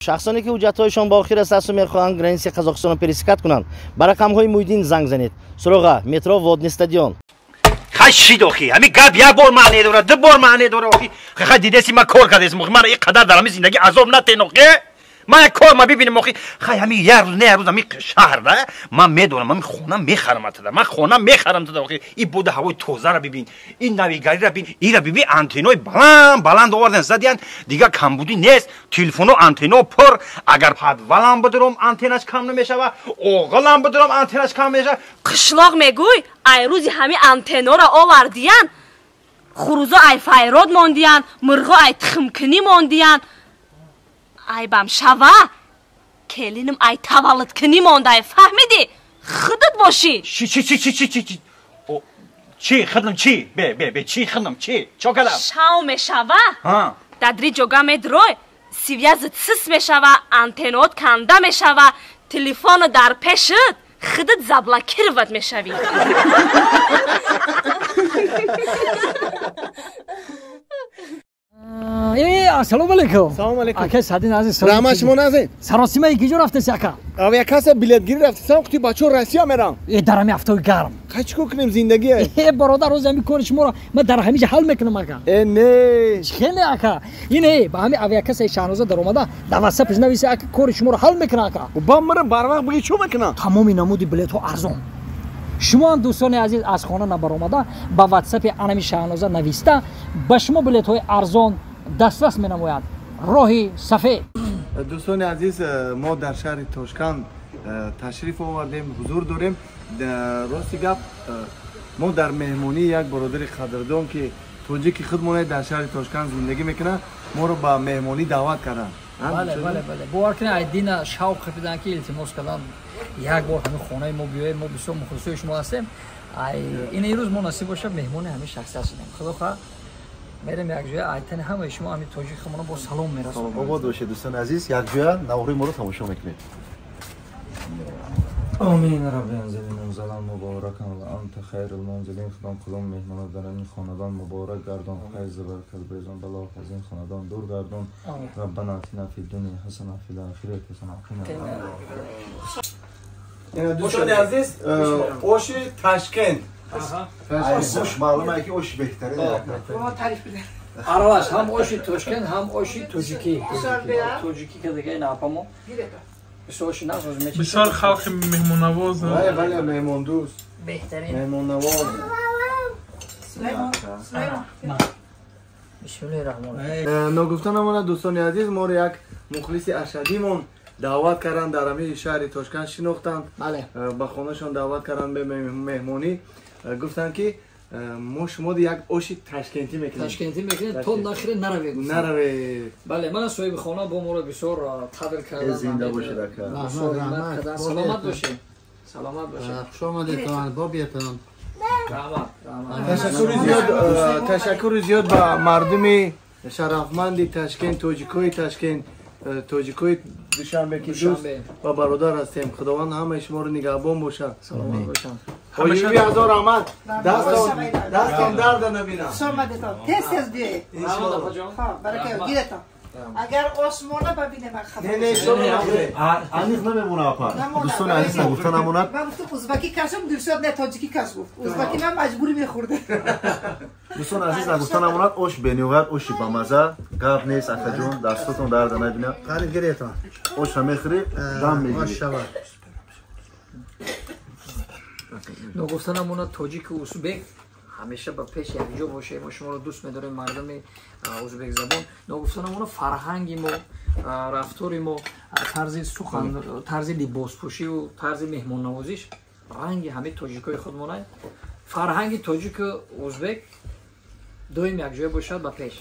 شخصانی که حجت‌هایشان باقی است و می‌خواهند گرانسی قزاقستان را پرسکت کنند با رقم‌های مویدین زنگ زنید. سراغ مترو وادن استادیون. خشید آخی همین گپ یک بار معنی داره دو بار معنی داره آخی خیلی دیدی ما کار کردیم من این قدر در همین زندگی عذاب نتینم که من کار ما ببینم آخی خیلی همین یه روز نه روز همین شهر ده من میدونم من خونه میخرم تا من خونه میخرم تا آخی این بود هوای تازه را ببین این نویگاری را ببین این را ببین آنتنای بلند آوردن زدیان دیگه کمبودی نیست تلفن و آنتنا پر اگر پدولم بدرم آنتناش کم نمیشه و اوغلم بدرم آنتناش کم نمیشه قشلاق میگوی ای روزی همین آنتنا را آوردیان خروزا ای فایراد موندیان مرغا ای تخمکنی موندیان ای بام شوا کلینم ای تولد کنی مونده فهمیدی خودت باشی چی خدم چی به چی خدم چی چو کدم شاو میشوا دادری جوگا میدروی سیویازت سس میشوا آنتنات کنده میشوا تلفن در پیشت خودت زبلا کروت میشوی السلام علیکم. سلام علیکم. آقای سعدی نازی رحمت شما نازی. سراسیمه ای کجا رفته سیاکا؟ اویا کاسه بیلیت گیری رفته سام خودی بچه راسیا میرم. درمی هفته گرم. کچکو کنیم زندگیه. برادر روز همی کارش مرا من در همیشه حل میکنم آقا. نه. خیلی آقا. اینه با همین اویا کاسه شاهنوزه در اومده در واسه پیش نویسه آقا کارش مرا حل میکنه آقا. و با مرا بر وقت بگی چو میکنه؟ تمامی نمودی بلیت ها ارزان. شما هم دوستان عزیز از خانه نبر اومده با واتساپ انمی شاهنوزه نویسته با شما بلیت های ارزان دسترس می‌نماید. راهی سفید. دوستان عزیز ما در شهر تاشکند تشریف آوردیم حضور داریم راستی گپ ما در مهمانی یک برادر قدردان که توجیکی خودمون در شهر تاشکند زندگی میکنه ما رو با مهمانی دعوت کردن. بله باور کنید ایدین شوق خپیدن که التماس کردن یک بار همین خانه ما بیاید ما بسیار مخلص شما هستیم این روز مناسب باشه مهمون همین شخص هستیم خدا خواه میرم یک جای ایتن همه شما همین تاجیک خمونا با سلام میرسونم آباد باشه دوستان عزیز یک جای نوری ما رو تماشا میکنید آمین رب انزلین انزلان مبارک انت خیر المنزلین خدام مهمان در این خاندان مبارک گردان فیض برکت بیزان بلا از این خاندان دور گردان ربنا آتنا فی الدنیا حسنه و فی الاخره حسنه دوستان عزیز اوش تاشکند اوش معلومه که اوش بهتره تعریف بده آراش هم اوشی تاشکند هم اوشی توجیکی که دیگه ناپامو بسیار خلق مهمون نواز بله مهمون دوست بهترین مهمون نواز بسم الله الرحمن الرحیم نگفتنمون دوستان عزیز ما رو یک مخلص اشدیمون دعوت کردن در همه شهر تاشکند شناختند بله با خونهشون دعوت کردن به مهمونی گفتن که ما شما یک اوشی تاشکندی میکنید تو نخره نروی بله من صاحب خانه با ما رو بسیار قدر کردم زنده باشه سلامت باشه خوش آمدید بابیتان رحمت تشکر زیاد با مردم شرفمند تاشکند توجیکوی دوشنبه که دوست و برادر هستیم خداوند همه شما رو نگهبان باشه سلامت باشن همیشه هزار رحمت دستم درد نبینم سلامتتان تست بیایید برکه گیرتان اگر آسمانه ببینه من خبر نه انیخ نمیمونه اپا دوستان عزیز نگفتن امونت من گفتم ازبکی کسم درست نه تاجیکی کس گفت ازبکی من مجبوری میخورده دوستان عزیز نگفتن امونت اوش بنیوغت اوشی با مزه گپ نیست اکا جون دستتون درد نبینه خرید گریتان اوش هم میخری دم میگیری نگفتن امونت تاجیک و ازبک همیشه با پیش یک جا باشه ما شما رو دوست می‌داریم مردم ازبک زبان نگفتنمون فرهنگی ما رفتاری ما طرز سخن طرز لباس پوشی و طرز مهمان نوازیش رنگ همه تاجیکای خودمونه فرهنگ تاجیک و ازبک دویم یک جای باشد با پیش